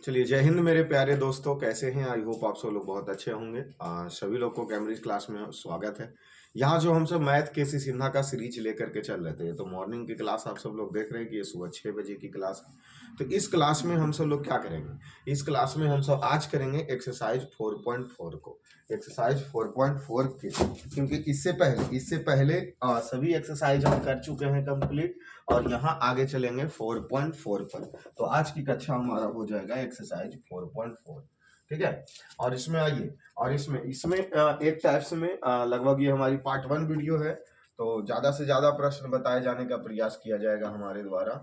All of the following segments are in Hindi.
चलिए, जय हिंद मेरे प्यारे दोस्तों, कैसे हैं? आई होप आप सब लोग बहुत अच्छे होंगे। सभी लोग को कैम्ब्रिज क्लास में स्वागत है। यहाँ जो हम सब मैथ के सी सिन्हा का सीरीज लेकर के चल रहे थे, तो मॉर्निंग की क्लास आप सब लोग देख रहे हैं कि ये सुबह 6 बजे की क्लास है। तो इस क्लास में हम सब लोग क्या करेंगे? इस क्लास में हम सब आज करेंगे एक्सरसाइज 4.4 को। एक्सरसाइज 4.4 के, क्योंकि इससे पहले सभी एक्सरसाइज हम कर चुके हैं कंप्लीट, और यहाँ आगे चलेंगे 4.4 पर। तो आज की कक्षा हमारा हो जाएगा एक्सरसाइज 4.4। ठीक है। और इसमें आइए, और इसमें इसमें एक टाइप्स में लगभग ये हमारी पार्ट 1 वीडियो है। तो ज्यादा से ज्यादा प्रश्न बताए जाने का प्रयास किया जाएगा हमारे द्वारा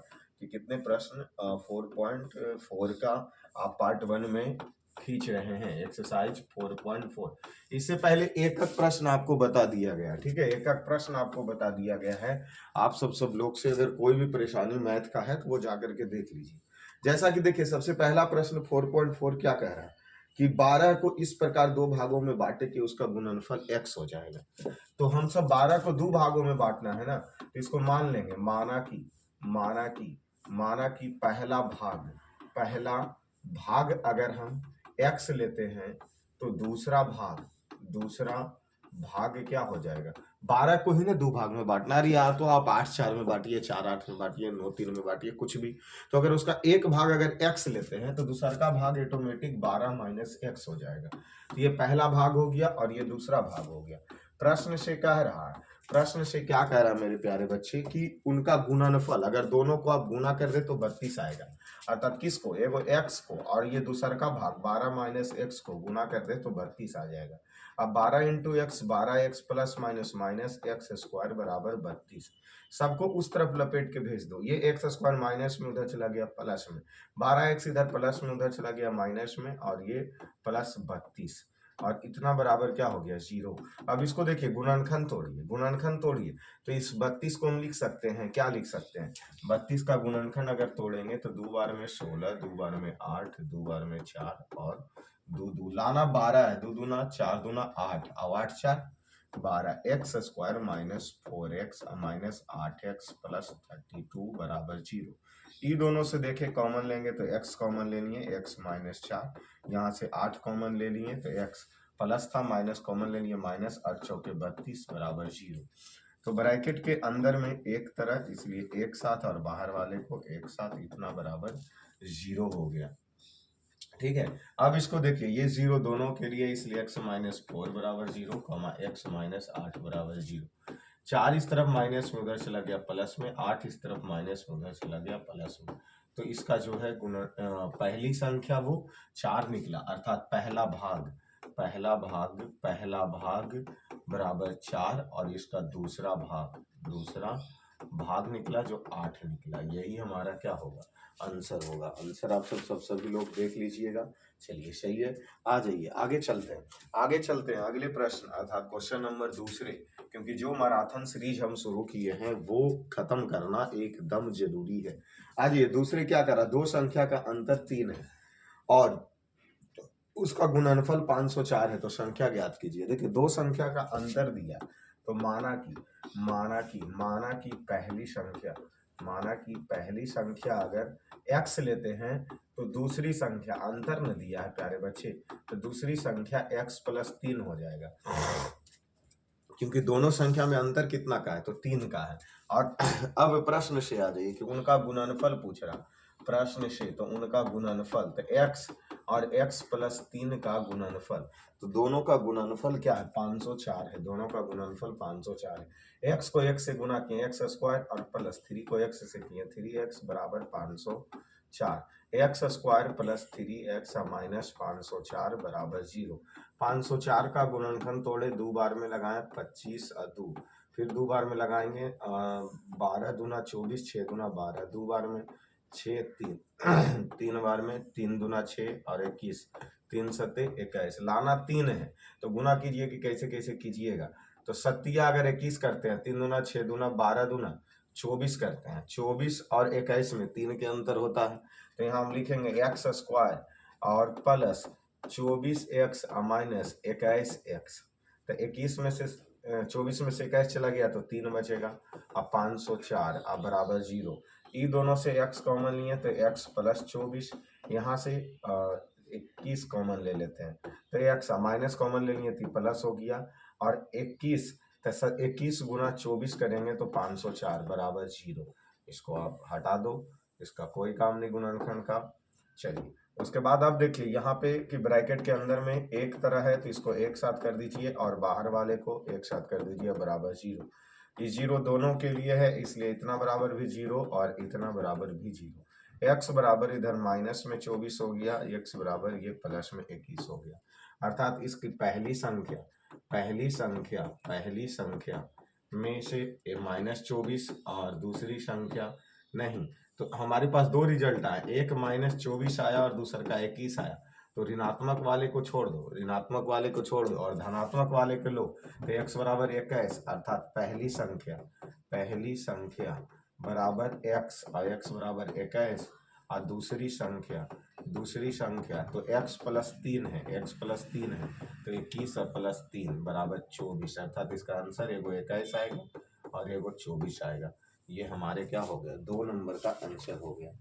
कि कितने प्रश्न 4.4 का आप पार्ट 1 में खींच रहे हैं। एक्सरसाइज 4.4। इससे पहले एक एक प्रश्न आपको बता दिया गया। ठीक है, एक एक प्रश्न आपको बता दिया गया है। आप सब लोग से अगर कोई भी परेशानी मैथ का है तो वो जाकर के देख लीजिए। जैसा कि देखिए, सबसे पहला प्रश्न 4.4 क्या कह रहा है कि 12 को इस प्रकार दो भागों में बांटे कि उसका गुणनफल x हो जाएगा। तो हम सब 12 को दो भागों में बांटना है ना, तो इसको मान लेंगे। माना कि पहला भाग अगर हम x लेते हैं तो दूसरा भाग क्या हो जाएगा? 12 को ही ना दो भाग में बांटना। अरे यार, तो आप 8-4 में बांटिए, 4-8 में बांटिए, 9-3 में बांटिए, कुछ भी। तो अगर उसका एक भाग अगर x लेते हैं तो दूसरा का भाग ऑटोमेटिक 12 माइनस x हो जाएगा। तो ये पहला भाग हो गया और ये दूसरा भाग हो गया। प्रश्न से क्या कह रहा है मेरे प्यारे बच्चे कि उनका गुणनफल अगर दोनों को आप गुना कर दे तो 32 आएगा। अर्थात किसको? एगो x को और ये दूसरा का भाग 12 माइनस x को गुना कर दे तो 32 आ जाएगा। अब 12 into x 12x plus minus minus x square बराबर 32। सबको उस तरफ लपेट के भेज दो। ये एक्स स्क्वायर माइनस में उधर चला गया प्लस में, 12x इधर प्लस में उधर चला गया माइनस में, और ये प्लस 32, और इतना बराबर क्या हो गया? 0। अब इसको देखिए, गुणनखंड तोड़िए। तो इस 32 को हम लिख सकते हैं, क्या लिख सकते हैं? 32 का गुणनखंड अगर तोड़ेंगे तो 2 बार में 16, 2 बार में 8, 2 बार में 4, और दो लाना 12 है, 2 दूना 4 दूना 8, और 8 4 12, x square minus 4x minus 8x plus 32 बराबर 0। ये दोनों से देखे कॉमन लेंगे तो x कॉमन ले लिए, x माइनस 4, यहाँ से 8 कॉमन ले लिए तो x प्लस था, माइनस कॉमन ले लिए माइनस, 8 चौके 32 बराबर 0। तो ब्रैकेट के अंदर में एक तरह, इसलिए एक साथ, और बाहर वाले को एक साथ, इतना बराबर 0 हो गया। ठीक है। अब इसको देखिए, ये 0 दोनों के लिए, इसलिए x माइनस 4 बराबर 0, x माइनस 8 बराबर 0। 4 इस तरफ माइनस में उधर चला गया प्लस में, 8 इस तरफ माइनस में उधर चला गया प्लस में। तो इसका जो है पहली संख्या वो 4 निकला, अर्थात पहला भाग बराबर 4, और इसका दूसरा भाग निकला जो 8 निकला। यही हमारा क्या होगा? आंसर होगा। आंसर आप सभी लोग देख लीजिएगा। चलिए, सही है। आ जाइए, आगे चलते हैं अगले प्रश्न, अर्थात क्वेश्चन नंबर दूसरे, क्योंकि जो मैराथन सीरीज हम शुरू किए हैं वो खत्म करना एकदम जरूरी है। आज ये दूसरे क्या करा? दो संख्या का अंतर 3 है और उसका गुणनफल 504 है, तो संख्या ज्ञात कीजिए। देखिए, दो संख्या का अंतर दिया, तो माना कि पहली संख्या अगर x लेते हैं तो दूसरी संख्या, अंतर न दिया है प्यारे बच्चे, तो दूसरी संख्या x प्लस 3 हो जाएगा, क्योंकि दोनों संख्या में अंतर कितना का है? तो 3 का है। और अब प्रश्न से आ जाइए कि उनका गुणनफल पूछ रहा। प्रश्न से तो उनका गुणनफल, तो x और x प्लस 3 का गुणनफल, तो दोनों का गुणनफल क्या है? 504 है। दोनों का गुणनफल 504 है। x को x से गुना किए, x स्क्वायर, और प्लस 3 को x से किए, 3x बराबर 504, x square plus 3x minus 504 बराबर 0। 504 का गुणनखंड तोड़े, 2 बार में लगाएं 25 और 2, फिर 2 बार में लगाएंगे 12 दूना 24, 6 दूना 12, 2 बार में 6 3 3 बार में 3 दूना 6 और 21, 3 सत्ते 21, लाना 3 है तो गुना कीजिए कि कैसे कैसे कीजिएगा। तो सत्तिया अगर 21 करते हैं, 3 दूना 6 दूना 12 दूना 24 करते हैं, 24 और 21 में 3 के अंतर होता है, तो यहाँ हम लिखेंगे एक्स स्क्वायर और प्लस 24x माइनस 21x, तो 21 में से 24 में से 21 चला गया तो 3 बचेगा, अब 504 अब बराबर 0। ई दोनों से x कॉमन लिए तो x प्लस 24, यहाँ से 21 कॉमन ले लेते हैं तो x माइनस कॉमन ले लिए तो प्लस हो गया, और 21 तो 21 गुना 24 करेंगे तो 504 बराबर 0। इसको आप हटा दो, इसका कोई काम नहीं गुणनखंड का। चलिए उसके बाद आप देखिए यहाँ पे कि ब्रैकेट के अंदर में एक तरह है तो इसको एक साथ कर दीजिए और बाहर वाले को एक साथ कर दीजिए बराबर 0। ये 0 दोनों के लिए है, इसलिए इतना बराबर भी 0 और इतना बराबर भी 0। x बराबर इधर माइनस में 24 हो गया, x बराबर ये प्लस में 21 हो गया। अर्थात इसकी पहली संख्या में से -24 और दूसरी संख्या नहीं, तो हमारे पास दो रिजल्ट आए, एक -24 आया और दूसरा का 21 आया। तो ऋणात्मक वाले को छोड़ दो, ऋणात्मक वाले को छोड़ दो और धनात्मक वाले को लो, तो x बराबर 21, अर्थात पहली संख्या बराबर x और x बराबर 21, और दूसरी संख्या तो x प्लस 3 है, तो 21 और प्लस 3 बराबर 24, अर्थात इसका आंसर एगो 21 आएगा और एगो 24 आएगा। ये हमारे क्या हो गया, 2 नंबर का आंसर हो गया,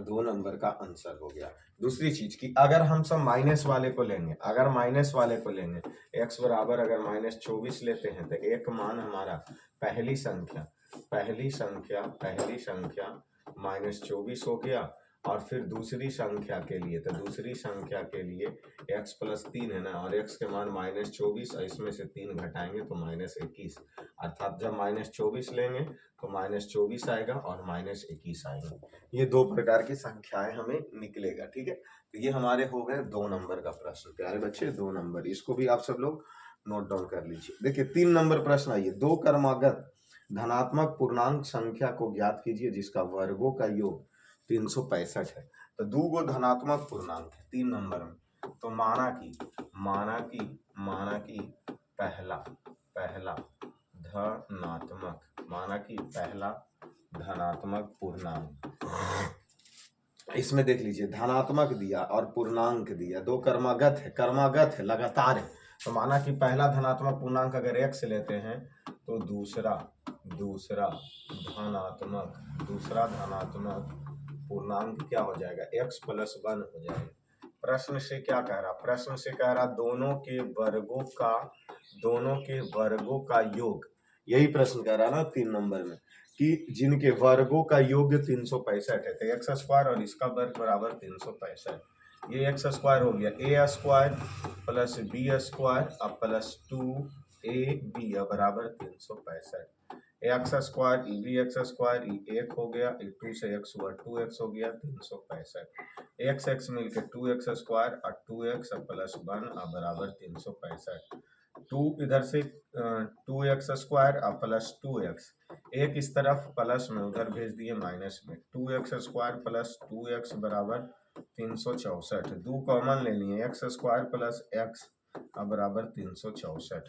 2 नंबर का आंसर हो गया। दूसरी चीज की अगर हम सब माइनस वाले को लेंगे, x बराबर अगर -24 लेते हैं तो एक मान हमारा पहली संख्या -24 हो गया, और फिर दूसरी संख्या के लिए x प्लस 3 है ना, और x के मान -24 और इसमें से 3 घटाएंगे तो -21, अर्थात जब -24 लेंगे तो -24 आएगा और -21 आएगा। ये दो प्रकार की संख्याएं हमें निकलेगा, ठीक है। तो ये हमारे हो गए 2 नंबर का प्रश्न, प्यारे बच्चे 2 नंबर, इसको भी आप सब लोग नोट डाउन कर लीजिए। देखिए 3 नंबर प्रश्न आइए, दो क्रमागत धनात्मक पूर्णांक संख्या को ज्ञात कीजिए जिसका वर्गों का योग 365 है। तो दो गो धनात्मक पूर्णांक है 3 नंबर में, तो माना कि पहला धनात्मक पूर्णांक, इसमें देख लीजिए धनात्मक दिया और पूर्णांक दिया, दो क्रमागत है लगातार है। तो माना कि पहला धनात्मक पूर्णांक अगर x लेते हैं तो दूसरा धनात्मक पूर्णांक क्या हो जाएगा, x प्लस 1 हो जाएगा। प्रश्न से क्या कह रहा, दोनों के वर्गों का योग, यही प्रश्न कह रहा ना 3 नंबर में, कि जिनके वर्गों का योग 365 है, तो एक्स स्क्वायर और इसका वर्ग बराबर 365, ये एक्स स्क्वायर हो गया, a square plus b square अब प्लस 2ab बराबर 365, x square b x square 1 हो गया, 2 से x हुआ 2x हो गया 365, x मिलके 2x स्क्वायर और 2x प्लस 1 बराबर 365, 2 इधर से 2x स्क्वायर और प्लस 2x, एक इस तरफ प्लस में उधर भेज दिए माइनस में, 2x स्क्वायर प्लस 2x बराबर 364, 2 कॉमन ले लिए, एक्स स्क्वायर प्लस एक्स बराबर 364,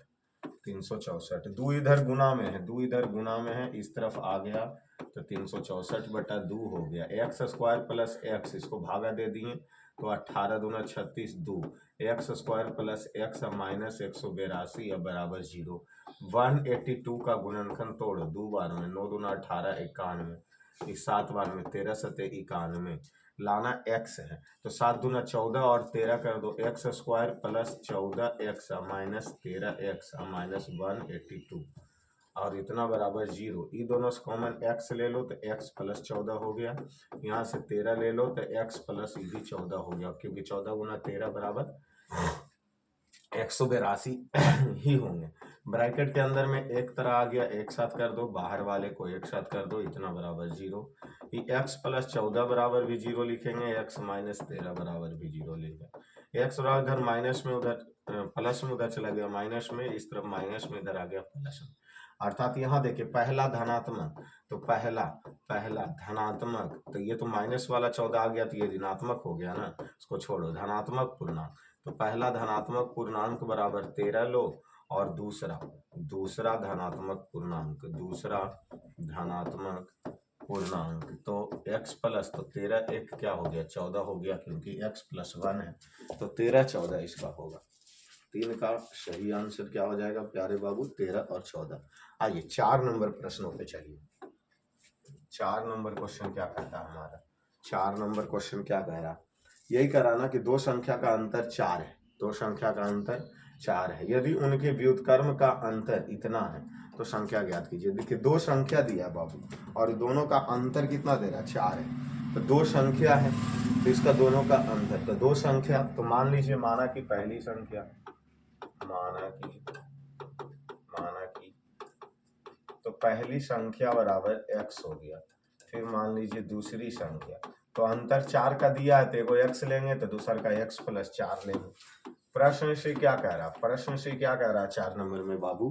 364, 2 इधर गुना में है, इस तरफ आ गया तो 364/2 हो गया, एक्स स्क्वायर प्लस एक्स, इसको भागा दे दिए तो 18 दूना 36, 2 x square plus x minus 182 बराबर 0, 182 का गुणनखंड तोड़ो 2 बार में, 9 दूना 18, 91, 7 बार में 13 सते 91, लाना x है तो 7 दूना 14 और 13 कर दो, x square plus 14x minus 13x minus 182 और इतना बराबर 0, ये दोनों से कॉमन x ले लो तो x प्लस 14 हो गया, यहाँ से 13 ले लो तो x प्लस ये भी 14 हो गया, क्योंकि 14 गुना 13 बराबर 182 ही होंगे। ब्रैकेट के अंदर में एक तरह आ गया, एक साथ कर दो, बाहर वाले को एक साथ कर दो, इतना बराबर 0, ये x प्लस 14 बराबर भी 0 लिखेंगे, x माइनस 13 बराबर भी 0 लिखेंगे, x बराबर इधर माइनस में उधर प्लस में उधर चला गया माइनस में, इस तरफ माइनस में इधर आ गया प्लस में, अर्थात यहाँ देखिए पहला धनात्मक, तो पहला धनात्मक, तो ये तो माइनस वाला 14 आ गया तो ये ऋणात्मक हो गया ना, इसको छोड़ो, धनात्मक पूर्णांक, तो पहला धनात्मक पूर्णांक बराबर 13 लो और दूसरा धनात्मक पूर्णांक तो x प्लस, तो 13 एक क्या हो गया 14 हो गया, क्योंकि x प्लस 1 है तो 13 14 इसका होगा। 3 का सही आंसर क्या हो जाएगा प्यारे बाबू, 13 और 14। आइए 4 नंबर प्रश्नों पे चलिए। 4 नंबर क्वेश्चन क्या कहता है हमारा, 4 नंबर क्वेश्चन क्या कह रहा, यही कह ना कि दो संख्या का अंतर 4 है, दो संख्या का अंतर 4 है, यदि उनके व्युत्क्रम का अंतर इतना है तो संख्या ज्ञात कीजिए। देखिए दो संख्या दिया है बाबू और दोनों का अंतर कितना दे रहा है, 4 है, तो दो संख्या है तो इसका दोनों का अंतर, तो दो संख्या, तो मान लीजिए माना कि पहली संख्या, माना कि तो पहली संख्या बराबर x हो गया, फिर मान लीजिए दूसरी संख्या, तो अंतर 4 का दिया है तो एगो x लेंगे तो दूसरा का x प्लस 4 लेंगे। प्रश्न से क्या कह रहा, प्रश्न से क्या कह रहा है 4 नंबर में बाबू,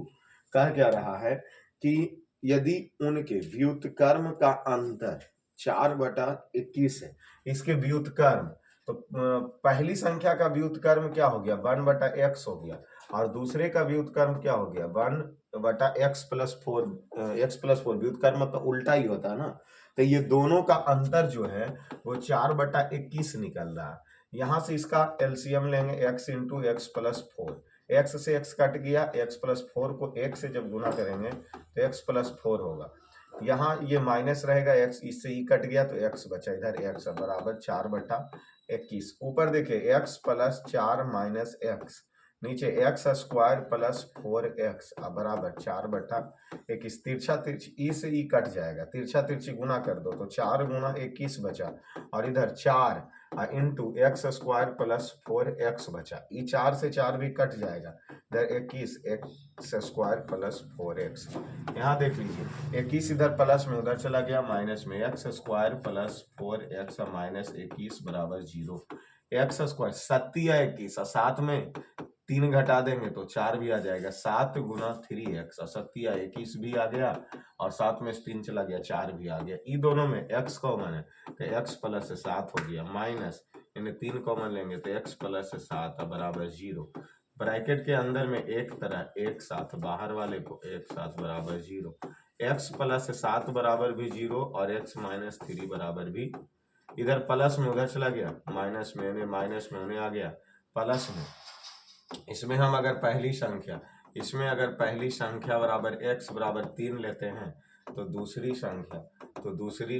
कह क्या रहा है कि यदि उनके व्युत्क्रम का अंतर 4/21 है, इसके व्युत्क्रम, तो पहली संख्या का व्युत्क्रम क्या हो गया 1/x हो गया और दूसरे का व्युत्क्रम क्या हो गया 1/x+4, x+4 व्युत्क्रम तो उल्टा ही होता है ना, तो ये दोनों का अंतर जो है वो 4/21 निकल रहा है। यहां से इसका एलसीएम लेंगे x इंटू x+4, x से x कट गया, x+4 को 1 से जब गुना करेंगे तो x+4 होगा, यहाँ ये माइनस रहेगा, x इससे ही कट गया तो x बचा, इधर x बराबर 4/21, ऊपर देखिए x प्लस 4 माइनस x, नीचे एक्स स्क्वायर प्लस 4x बराबर 4/21, तिरछा तिरछी ई से ई कट जाएगा, तिरछा तिरछी गुना कर दो तो 4 गुना 21 बचा और इधर 4 into x square plus 4x बचा, ई 4 से 4 भी कट जाएगा, इधर 21 एक्स स्क्वायर प्लस 4x, यहाँ देख लीजिए 21 इधर प्लस में उधर चला गया माइनस में, x square plus 4x minus 21 बराबर 0, एक्स स्क्वायर 7×21 साथ में 3 घटा देंगे तो 4 भी आ जाएगा, 7 गुना 3x, 7×21 भी आ गया और साथ में 3 चला गया 4 भी आ गया, इन दोनों में x कॉमन है तो x प्लस 7 हो गया, माइनस इन्हें 3 कॉमन लेंगे तो x प्लस 7 बराबर 0, ब्रैकेट के अंदर में एक तरह एक साथ, बाहर वाले को एक साथ बराबर 0, x प्लस 7 बराबर भी 0 और x माइनस 3 बराबर भी, इधर प्लस में उधर चला गया माइनस में उन्हें आ गया प्लस में, इसमें हम अगर पहली संख्या बराबर x बराबर 3 लेते हैं तो दूसरी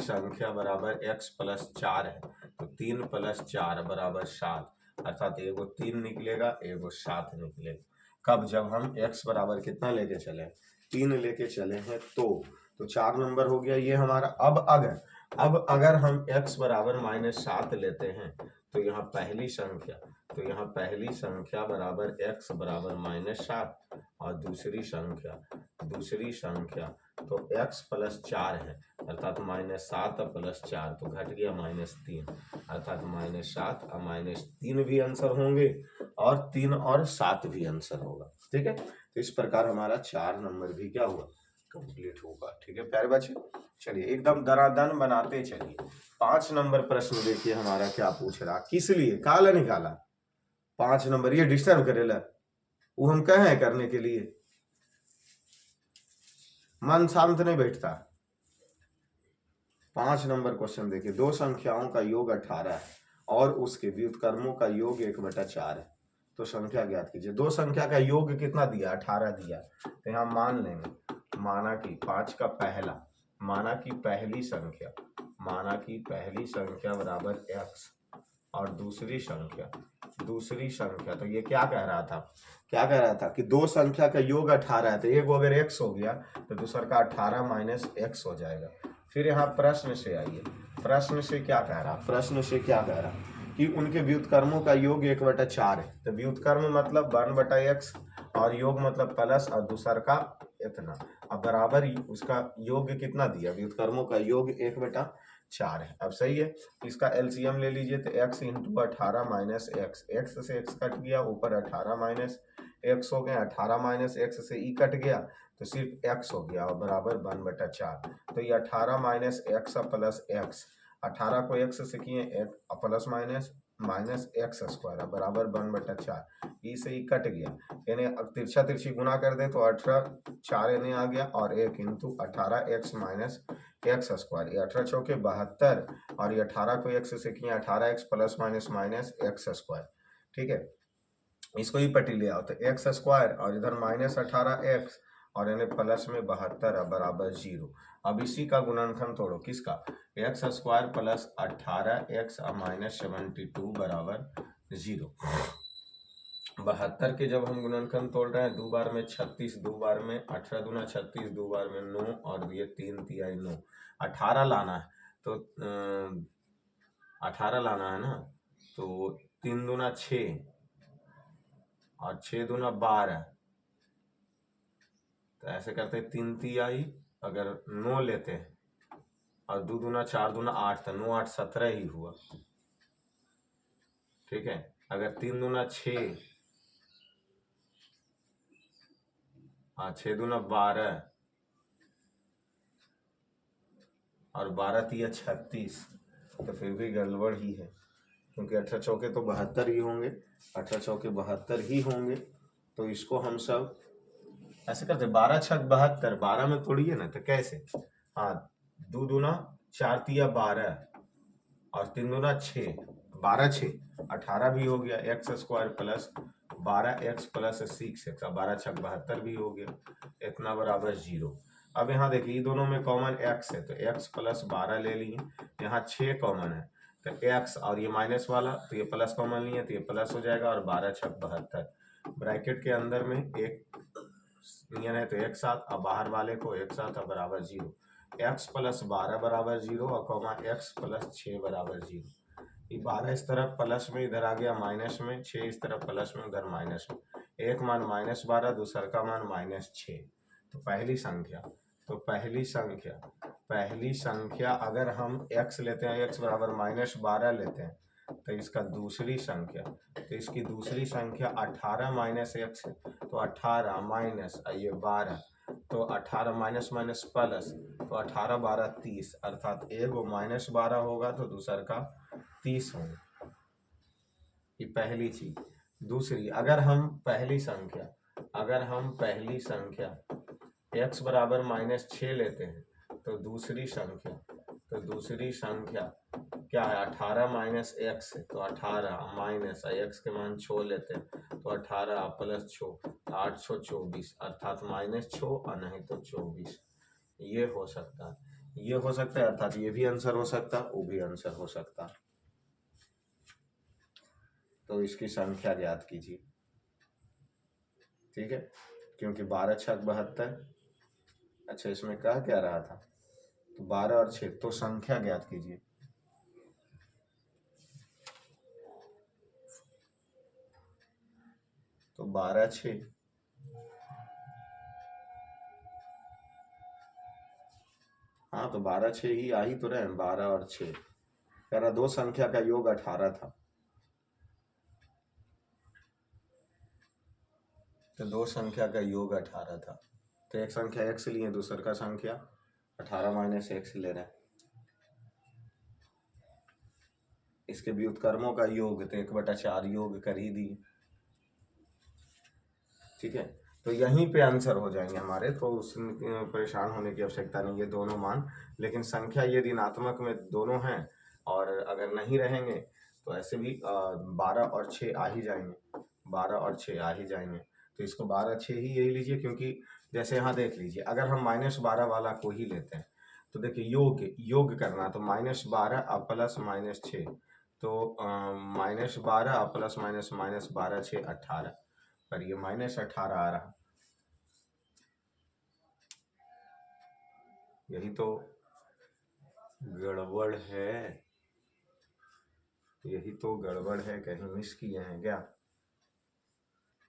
संख्या बराबर x प्लस 4 है, तो 3 प्लस 4 बराबर 7, अर्थात एगो 3 निकलेगा एगो 7 निकलेगा, कब, जब हम x बराबर कितना लेके चले 3 लेके चले हैं तो 4 नंबर हो गया ये हमारा। अब अगर हम x बराबर -7 लेते हैं तो यहाँ पहली संख्या बराबर x बराबर -7 और दूसरी संख्या तो x प्लस 4 है, अर्थात -7 प्लस 4 तो घट गया -3, अर्थात -7 और -3 भी आंसर होंगे और 3 और 7 भी आंसर होगा। ठीक है, तो इस प्रकार हमारा 4 नंबर भी क्या हुआ, कंप्लीट होगा। ठीक है प्यारे बच्चे, चलिए एकदम दरादन बनाते चलिए। 5 नंबर प्रश्न देखिए हमारा क्या पूछ रहा, किस लिए काला निकाला, 5 नंबर ये डिस्टर्ब करेला, वो हम कहे करने के लिए, मन शांत नहीं बैठता। 5 नंबर क्वेश्चन देखिए, दो संख्याओं का योग 18 है और उसके व्युत्क्रमों का योग 1/4 है, तो संख्या ज्ञात कीजिए। दो संख्या का योग कितना दिया, 18 दिया, तो यहाँ मान लेंगे, माना कि 5 का पहला, माना कि पहली संख्या बराबर x और दूसरी संख्या, तो ये क्या कह रहा था कि दो संख्या का योग 18 है, तो एक अगर x हो गया तो दूसरा का 18 माइनस x हो जाएगा। फिर यहाँ प्रश्न से आइए, प्रश्न से क्या कह रहा कि उनके व्युत्क्रमों का योग 1/4 है, तो व्युत्क्रम मतलब 1/x और योग मतलब प्लस और दूसरा का इतना, अब बराबर उसका योग कितना दिया, व्युत्क्रमों का योग 1/4 है। अब सही है, इसका एलसीएम ले लीजिए तो x into 18 minus x, x से x कट गया, ऊपर 18 माइनस एक्स हो गया, 18 माइनस एक्स से ई कट गया तो सिर्फ x हो गया और बराबर 1/4, तो ये 18 माइनस एक्स प्लस एक्स, 18 को x से किए प्लस माइनस एक्स स्क्वायर बराबर 1/4, ई से ही कट गया, यानी तिरछा तिरछी गुना कर दे तो 18 4 यानी आ गया और 1 into 18x minus x square, ये 18 चौके 72 और ये 18 को x से किया 18x plus minus x square. ठीक है, इसको ही पट्टी ले आओ तो एक्स स्क्वायर और इधर -18x और यानी प्लस में 72 बराबर 0। अब इसी का गुणनखंड तोड़ो, किसका, x square plus 18x minus 72 बराबर 0। 72 के जब हम गुणनखंड तोड़ रहे हैं, दो बार में 36, दो बार में 18 दूना 36, दो बार में 9 और ये 3 तिहाई 9, 18 लाना है तो 18 लाना है ना, तो 3 दूना 6 और 6 दूना 12, तो ऐसे करते 3 तिहाई, अगर 9 लेते हैं और 2 दूना 4 दूना 8, तो 9 8 17 ही हुआ। ठीक है, अगर 3 दूना 6 और 6 दूना 12 और 12 तिया 36, तो फिर भी गड़बड़ ही है, क्योंकि 18 चौके तो 72 ही होंगे, 18 चौके 72 ही होंगे। तो इसको हम सब ऐसे करते, 12 छक 72, 12 में तोड़िए ना, तो कैसे, हाँ, 2 दूना 4 तिया 12 और 3 दूना 6, 12 6 18 भी हो गया, x square plus 12x plus 6x, 12 छक 72 भी हो गया, इतना बराबर 0। अब यहाँ देखिए, ये दोनों में कॉमन x है, तो x प्लस 12 ले लिए, यहाँ 6 कॉमन है, तो x और ये माइनस वाला, तो ये प्लस कॉमन लिए, तो ये प्लस हो जाएगा, और 12 छक 72 ब्रैकेट के अंदर में एक नियन है, तो एक साथ, अब बाहर वाले को एक साथ, अब बराबर 0, x प्लस 12 बराबर 0 और कॉमा x प्लस 6 बराबर 0। ये 12 इस तरफ प्लस में, इधर आ गया माइनस में, 6 इस तरफ प्लस में, उधर माइनस में, एक मान -12, दूसर का मान -6। तो पहली संख्या अगर हम x लेते हैं, x बराबर -12 लेते हैं, तो इसका दूसरी संख्या, तो इसकी दूसरी संख्या 18 माइनस x है, तो 18 माइनस ये 12, तो 18 माइनस माइनस प्लस, तो 18 12 30, अर्थात एगो -12 होगा तो दूसर का 30 होंगे। ये पहली चीज। दूसरी, अगर हम पहली संख्या x बराबर -6 लेते हैं, तो दूसरी संख्या क्या है, 18 माइनस x है, तो 18 माइनस x के मान 6 लेते हैं, तो 18 प्लस 6, 8 6 24, अर्थात -6 और नहीं तो 24। ये हो सकता है, अर्थात ये भी आंसर हो सकता है, वो भी आंसर हो सकता है। तो इसकी संख्या ज्ञात कीजिए। ठीक है, क्योंकि 12 छक 72, अच्छा इसमें कहा क्या रहा था, तो 12 और 6, तो संख्या ज्ञात कीजिए। तो 12 6, हाँ तो 12 6 ही आ ही तो रहे हैं, 12 और 6 कह रहा, दो संख्या का योग 18 था, तो दो संख्या का योग 18 था, तो एक संख्या x लिए, दूसर का संख्या 18 माइनस x ले रहे हैं, इसके व्युत्क्रमों का योग, तो 1/4 योग कर ही दिए। ठीक है, तो यहीं पे आंसर हो जाएंगे हमारे, तो उसमें परेशान होने की आवश्यकता नहीं है, दोनों मान, लेकिन संख्या ये ऋणात्मक में दोनों हैं, और अगर नहीं रहेंगे तो ऐसे भी 12 और 6 आ ही जाएंगे, 12 और 6 आ ही जाएंगे। तो इसको 12 6 ही यही लीजिए, क्योंकि जैसे यहाँ देख लीजिए, अगर हम -12 वाला को ही लेते हैं, तो देखिए योग करना, तो -12 और प्लस -6, तो -12 और प्लस -12 6 18, पर ये -18 आ रहा, यही तो गड़बड़ है, कहीं मिस किए हैं क्या।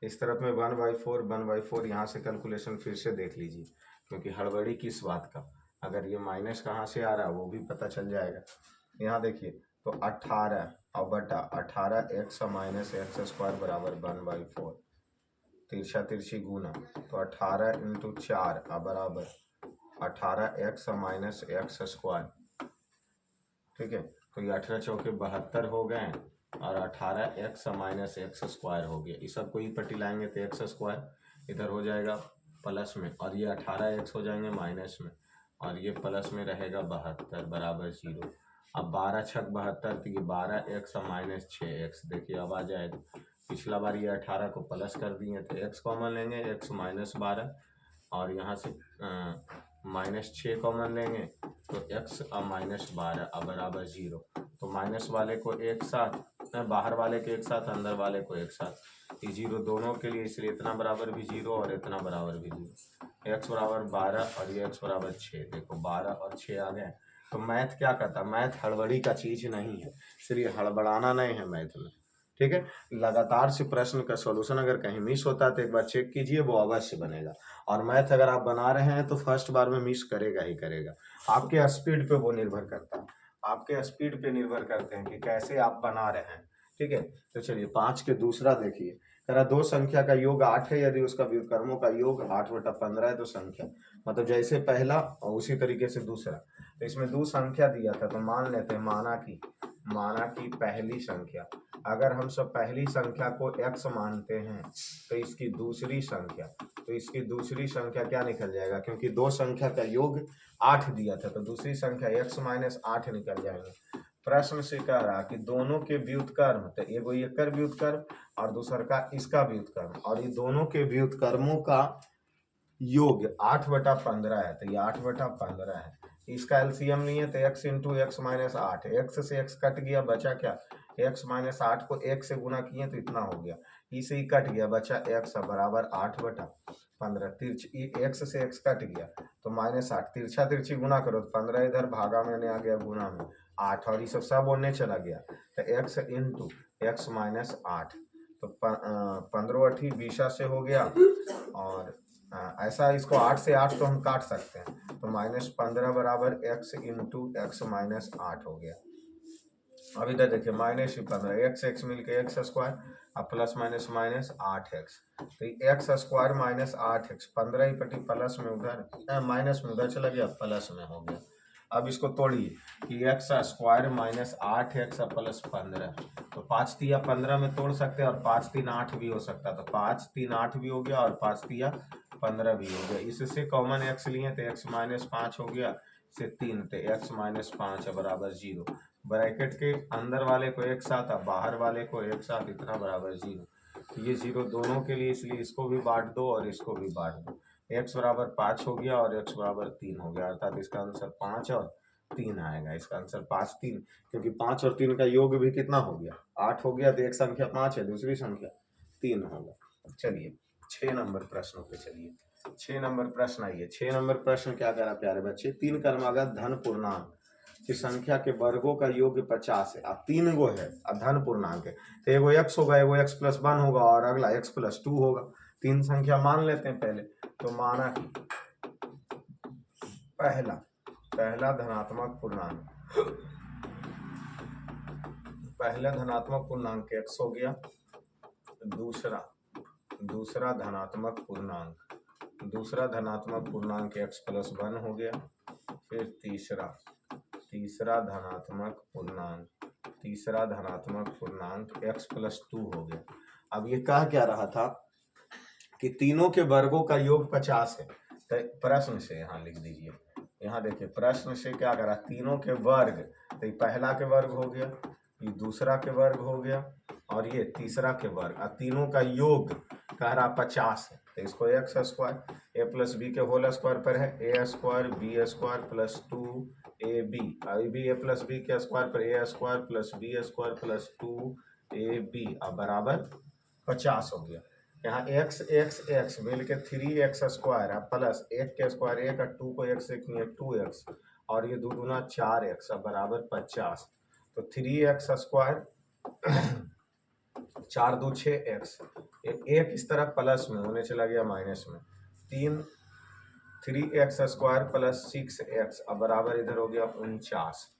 इस तरफ में 1/4 यहाँ से कैलकुलेशन फिर से देख लीजिए, क्योंकि हड़बड़ी किस बात का, अगर ये माइनस कहाँ से आ रहा है वो भी पता चल जाएगा। यहाँ देखिए, तो 18 और बटा 18x माइनस एक्स स्क्वायर बराबर 1/4, तिरछा तिरछी गुना, तो 18 × 4 बराबर 18x माइनस एक्स स्क्वायर। ठीक है, तो ये 18 चौके 72 हो गए, और 18x माइनस एक्स स्क्वायर हो गया, इस सब को ही पट्टी लाएंगे तो एक्स स्क्वायर इधर हो जाएगा प्लस में, और ये 18x हो जाएंगे माइनस में, और ये प्लस में रहेगा 72 बराबर 0। अब 12 छक 72, तो ये 12x माइनस 6x, देखिए अब आ जाएगा, पिछला बार ये 18 को प्लस कर दिए, तो x कॉमन लेंगे, x -12 और यहाँ से -6 कॉमन लेंगे तो x और -12 अब बराबर 0। तो माइनस वाले को एक साथ, बाहर वाले के एक साथ, अंदर वाले को एक साथ, ये 0 दोनों के लिए, इसलिए इतना बराबर भी 0 और इतना बराबर भी 0। x बराबर 12 और ये x बराबर 6। देखो 12 और 6 आ गए। तो मैथ क्या करता है, मैथ हड़बड़ी का चीज नहीं है, इसलिए हड़बड़ाना नहीं है मैथ में। ठीक है, लगातार से प्रश्न का सॉल्यूशन अगर कहीं मिस होता है तो एक बार चेक कीजिए, वो अवश्य बनेगा। और मैथ अगर आप बना रहे हैं तो फर्स्ट बार में मिस करेगा ही करेगा। आपके स्पीड पे वो निर्भर करता है, आपके स्पीड पे निर्भर करते हैं कि कैसे आप बना रहे हैं। ठीक है, तो चलिए 5 के दूसरा देखिए, कह दो संख्या का योग 8 है, यदि उसका व्युत्क्रमों का योग 8/15 है तो संख्या, मतलब जैसे पहला और उसी तरीके से दूसरा। तो इसमें दो संख्या दिया था, तो मान लेते हैं माना की पहली संख्या, अगर हम सब पहली संख्या को x मानते हैं तो इसकी दूसरी संख्या, तो इसकी दूसरी संख्या क्या निकल जाएगा, क्योंकि दो संख्या का योग 8 दिया था तो दूसरी संख्या x - 8 निकल जाएंगे। प्रश्न से कह रहा कि दोनों के व्युत्क्रम, तो एगो एकर व्युत्क्रम और दूसर का इसका व्युत्क्रम, और ये दोनों के व्युत्क्रमों का योग 8/15 है, तो ये 8/15 है। इसका एलसीएम नहीं है तो x इंटू x -8, x से x कट गया, बचा क्या, x -8 को 1 से गुना किए तो इतना हो गया, इसे ही कट गया, बचा x बराबर 8/15। तिरछी x से x कट गया तो -8, तिरछा तिरछी गुना करो तो 15 इधर भागा में आ गया, गुना में 8, और ये सब बोलने चला गया, तो x इंटू x -8, तो 15 20 से हो गया। और ऐसा इसको 8 से 8 तो हम काट सकते हैं, तो -15 बराबर x इंटू x -8 हो गया। अब इधर देखिए -15, x मिलके x² अब प्लस माइनस -8x, तो x² -8x, 15 ही पटी प्लस में उधर माइनस में उधर चला गया, प्लस में हो गया। अब इसको तोड़िए कि x² -8x प्लस 15, तो 5 तिया 15 में तोड़ सकते हैं, और 5 3 8 भी हो सकता, तो 5 3 8 भी हो गया और 5 तिया 15 भी हो गया। इससे कॉमन x लिए तो x -5 हो गया, से 3, तो x -5 बराबर 0। ब्रैकेट के अंदर वाले को एक साथ और बाहर वाले को एक साथ, इतना बराबर 0। तो ये 0 दोनों के लिए, इसलिए इसको भी बांट दो और इसको भी बांट दो। x बराबर 5 हो गया और x बराबर 3 हो गया, अर्थात इसका आंसर 5 और 3 आएगा। इसका आंसर 5 3, क्योंकि 5 और 3 का योग भी कितना हो गया, 8 हो गया, तो एक संख्या 5 है, दूसरी संख्या 3 होगा। चलिए 6 नंबर प्रश्नों पे चलिए। 6 नंबर प्रश्न आइए। 6 नंबर प्रश्न क्या करा प्यारे बच्चे, 3 क्रमागत धन पूर्णांक की संख्या के वर्गों का योग 50 है। अब 3 गो है, अब धन पूर्णांक है, तो एगो x होगा, एगो x + 1 होगा और अगला x + 2 होगा। 3 संख्या मान लेते हैं पहले, तो माना कि पहला धनात्मक पूर्णांक, पहला धनात्मक पूर्णांक x हो गया, दूसरा धनात्मक पूर्णांक x + 1 हो गया, फिर तीसरा धनात्मक पूर्णांक x + 2 हो गया। अब ये कह क्या रहा था कि तीनों के वर्गों का योग 50 है, तो प्रश्न से यहाँ लिख दीजिए, यहाँ देखिए प्रश्न से क्या करा, तीनों के वर्ग, तो ये पहला के वर्ग हो गया, ये दूसरा के वर्ग हो गया और ये तीसरा के वर्ग, और तीनों का योग कह रहा 50 है, तो इसको x² a + b के होल स्क्वायर पर है, a² b² + 2ab, अभी भी a + b के स्क्वायर पर a² + b² + 2ab अब बराबर 50 हो गया। यहाँ x मिल के 3x² अब प्लस 1 के स्क्वायर 1 और 2 को 1 से किए 2x, और ये 2 दूना 4x अब बराबर 50। तो 3x², 4 2 6x, एक इस तरफ प्लस में होने चला गया माइनस में, 3x² + 6x अब बराबर इधर हो गया 49।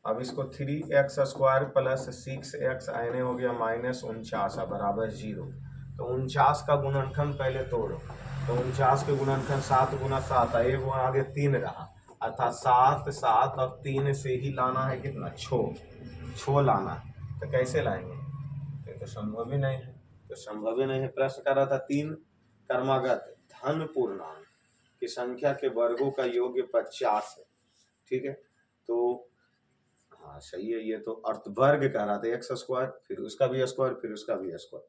अब इसको 3x² + 6x आने हो गया -49 अब बराबर 0। तो 49 का गुणनखंड पहले तोड़ो, तो 49 के गुणनखंड 7 × 7 है, वो आगे 3 रहा, अर्थात 7 7 और 3 से ही लाना है कितना, 6 लाना है। तो कैसे लाएंगे, ये तो संभव ही नहीं है, प्रश्न कर रहा था 3 क्रमागत धन पूर्णांक की संख्या के वर्गों का योग 50 है। ठीक है, तो हाँ सही है, ये तो अर्थ वर्ग कह रहा था, x² फिर उसका भी स्क्वायर फिर उसका भी स्क्वायर,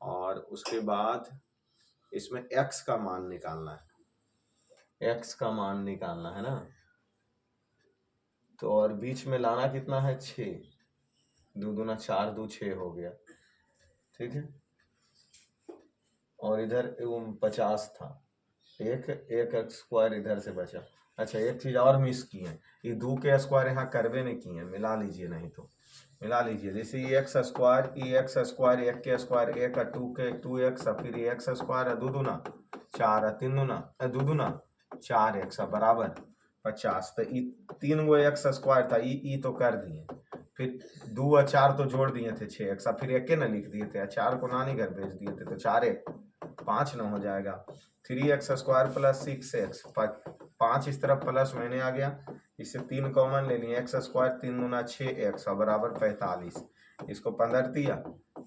और उसके बाद इसमें x का मान निकालना है, x का मान निकालना है ना। तो और बीच में लाना कितना है 6, 2 दूना 4, 2 6 हो गया, ठीक है। और इधर 50 था, एक एक्स स्क्वायर इधर से बचा। अच्छा एक चीज और मिस की है, ये 2 के स्क्वायर यहाँ करवे नहीं किए हैं, मिला लीजिए, नहीं तो मिला लीजिए। जैसे ये एक्स स्क्वायर, ये एक्स स्क्वायर, एक के स्क्वायर एक, 2 के 2x, फिर ये एक्स स्क्वायर, 2 दूना 4, 3 दूना 2 दूना 4x बराबर 50। तो ये 3 गो एक्स स्क्वायर था, ये तो कर दिए, फिर 2 और 4 तो जोड़ दिए थे 6x, फिर एक ना लिख दिए थे, 4 को नानी घर भेज दिए थे, तो 4 1 5 न हो जाएगा। 3x स्क्वायर प्लस 6x, 5 इस तरफ प्लस मैंने आ गया, इससे 3 कॉमन ले लिए, एक्स स्क्वायर 3 दूना 6x बराबर 45, इसको 15 दिया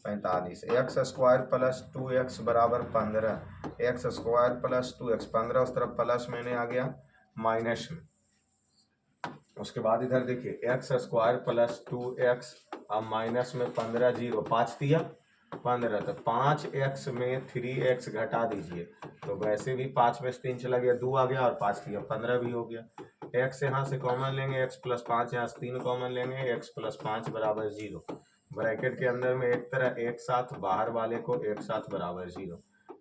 45, एक्स स्क्वायर प्लस 2x बराबर 15, एक्स स्क्वायर प्लस 2x 15, उस तरफ प्लस मैंने आ गया माइनस में। उसके बाद इधर देखिए एक्स स्क्वायर प्लस 2x, अब माइनस में 15, 0 5 दिया 15, तो 5x में 3x घटा दीजिए, तो वैसे भी 5 में 3 चला गया, 2 आ गया, और 5 दिया 15 भी हो गया। x यहाँ से कॉमन लेंगे, x प्लस 5 यहाँ से 3 कॉमन लेंगे, x प्लस 5 बराबर 0, ब्रैकेट के अंदर में एक तरह एक साथ, बाहर वाले को एक साथ बराबर 0,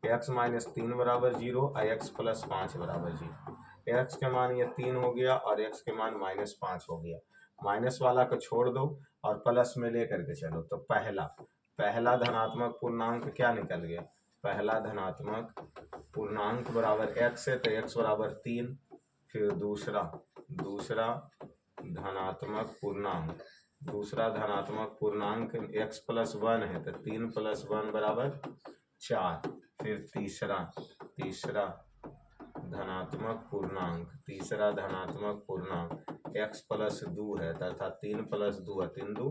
x माइनस 3 बराबर 0 और x प्लस 5 बराबर 0। x के मान ये 3 हो गया और x के मान माइनस 5 हो गया, माइनस वाला को छोड़ दो और प्लस में लेकर के चलो, तो पहला धनात्मक पूर्णांक क्या निकल गया, पहला धनात्मक पूर्णांक बराबर x है, तो x बराबर 3, फिर दूसरा धनात्मक पूर्णांक x प्लस 1 है, तो 3 प्लस 1 बराबर 4, फिर तीसरा धनात्मक पूर्णांक x प्लस 2 है, तथा 3 प्लस 2 है, 3 2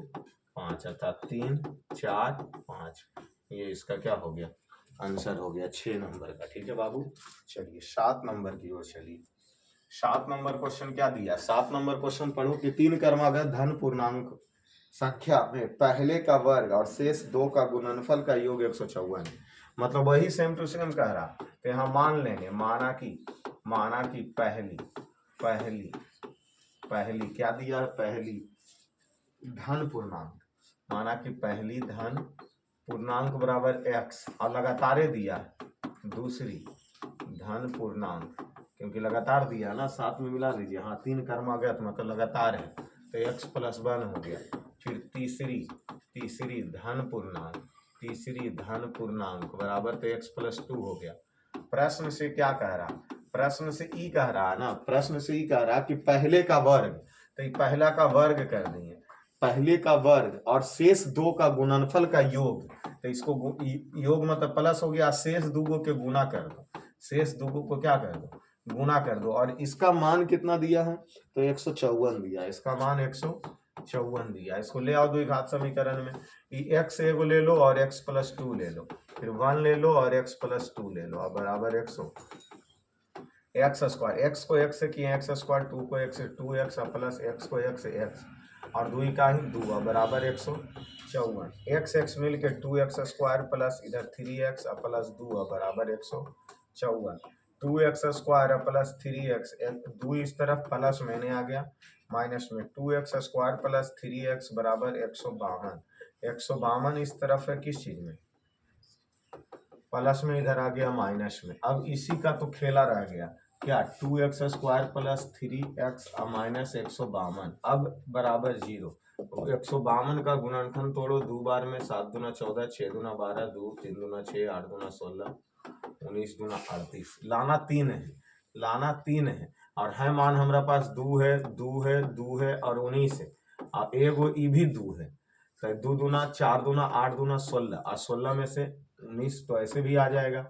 5, अर्थात 3 4 5, ये इसका क्या हो गया, आंसर हो गया 6 नंबर का। ठीक है बाबू, चलिए 7 नंबर की ओर चलिए। 7 नंबर क्वेश्चन क्या दिया, 7 नंबर क्वेश्चन पढ़ो कि 3 क्रमागत धन पूर्णांक संख्या में पहले का वर्ग और शेष 2 का गुणनफल का योग 154 है। मतलब वही सेम टू सेम कह रहा, तो यहाँ मान लेंगे, माना कि पहली क्या दिया है, पहली धन पूर्णांक, माना कि पहली धन पूर्णांक बराबर x और लगातार दिया, दूसरी धन पूर्णांक, क्योंकि लगातार दिया ना, साथ में मिला लीजिए, हाँ 3 क्रमागत मतलब लगातार है, तो x प्लस 1 हो गया। फिर तीसरी धन पूर्णांक बराबर, तो x प्लस 2 हो गया। प्रश्न से क्या कह रहा, प्रश्न से ई कह रहा है ना, प्रश्न से ई कह रहा कि पहले का वर्ग, तो ये पहला का वर्ग कर दिए, पहले का वर्ग और शेष 2 का गुणनफल का योग, तो इसको योग मतलब प्लस हो गया, शेष 2 के गुना कर दो, शेष 2 को क्या कर दो, गुना कर दो, और इसका मान कितना दिया है, तो 154 दिया, इसका मान 154 दिया। इसको ले आओ द्विघात समीकरण में, x एगो ले लो और x प्लस 2 ले लो, फिर 1 ले लो और x प्लस 2 ले लो, अब बराबर 100 एक्स स्क्वायर, एक्स को x से किए एक्स स्क्वायर, 2 को x से 2x प्लस x को x से x, और 2 का ही 2 बराबर 154, x मिल के 2x स्क्वायर प्लस इधर 3x प्लस 2 बराबर 154, 2x स्क्वायर प्लस 3x, 2 इस तरफ प्लस मैंने आ गया माइनस में, 2x स्क्वायर प्लस 3x बराबर 152, 152 इस तरफ है किस चीज में, प्लस में, इधर आ गया माइनस में। अब इसी का तो खेला रह गया क्या, 2x square plus 3x minus 152, अब बराबर 0, 152 का गुणनखंड तोड़ो, 2 बार में, 7 दूना 14, 6 दूना 12, 2 3 दूना 6, 8 दूना 16, 19 दूना 38, लाना तीन है और है मान हमारा पास 2 है और 19 है, और एगो ई भी 2 है, तो 2 दूना 4 दूना 8 दूना 16, और 16 में से 19 तो ऐसे भी आ जाएगा,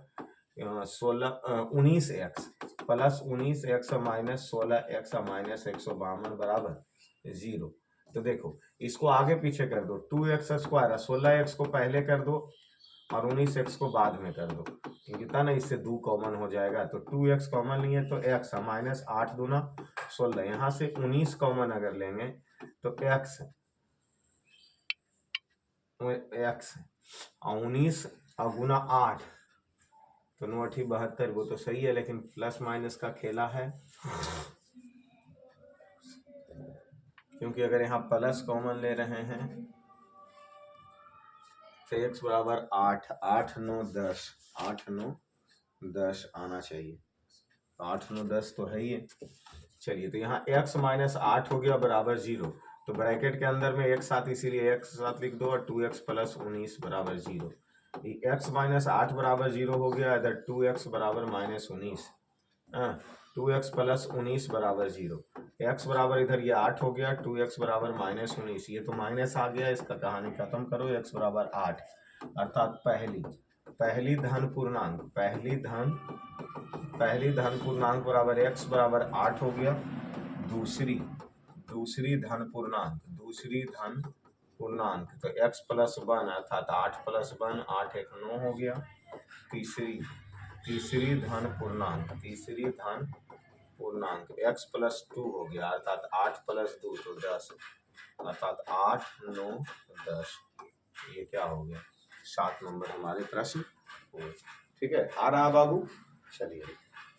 19x plus 19x minus 16x minus 152 बराबर 0। तो देखो इसको आगे पीछे कर दो, 2x स्क्वायर 16x को पहले कर दो और 19x को बाद में कर दो, कितना ना, इससे 2 कॉमन हो जाएगा, तो 2x कॉमन लिए तो x माइनस 8 दूना 16, यहाँ से 19 कॉमन अगर लेंगे तो x और 19 और गुना 8 तो 9 8 72, वो तो सही है, लेकिन प्लस माइनस का खेला है, क्योंकि अगर यहाँ प्लस कॉमन ले रहे हैं तो x बराबर 8, 8 9 10, 8 9 10 आना चाहिए, 8 9 10 तो है ही है। चलिए, तो यहाँ x माइनस 8 हो गया बराबर 0, तो ब्रैकेट के अंदर में एक साथ, इसीलिए एक साथ लिख दो, और 2x प्लस 19 बराबर 0। x माइनस 8 बराबर 0 हो गया, इधर 2x बराबर माइनस 19, 2x प्लस 19 बराबर 0, x बराबर इधर ये 8 हो गया, 2x बराबर माइनस 19, ये तो माइनस आ गया, इसका कहानी खत्म करो, x बराबर 8, अर्थात पहली धन पूर्णांक, पहली धन पूर्णांक बराबर x बराबर 8 हो गया, दूसरी धन पूर्णांक तो x प्लस 1 अर्थात 8 प्लस 1, 8 1 9 हो गया, तीसरी धन पूर्णांक x प्लस 2 हो गया, अर्थात 8 प्लस 2 तो 10, अर्थात 8 9 10, ये क्या हो गया, 7 नंबर हमारे प्रश्न हो। ठीक है, आ रहा बाबू, चलिए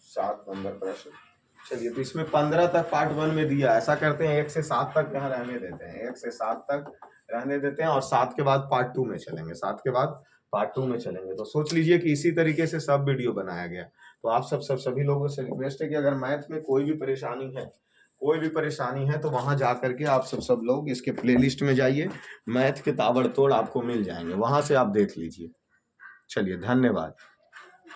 7 नंबर प्रश्न। चलिए, तो इसमें 15 तक पार्ट 1 में दिया, ऐसा करते हैं 1 से 7 तक यहाँ रहने देते हैं, 1 से 7 तक रहने देते हैं, और 7 के बाद पार्ट 2 में चलेंगे, 7 के बाद पार्ट 2 में चलेंगे। तो सोच लीजिए कि इसी तरीके से सब वीडियो बनाया गया। तो आप सभी लोगों से रिक्वेस्ट है कि अगर मैथ में कोई भी परेशानी है तो वहां जा करके आप सब लोग इसके प्लेलिस्ट में जाइए, मैथ के ताबड़तोड़ आपको मिल जाएंगे, वहां से आप देख लीजिए। चलिए, धन्यवाद।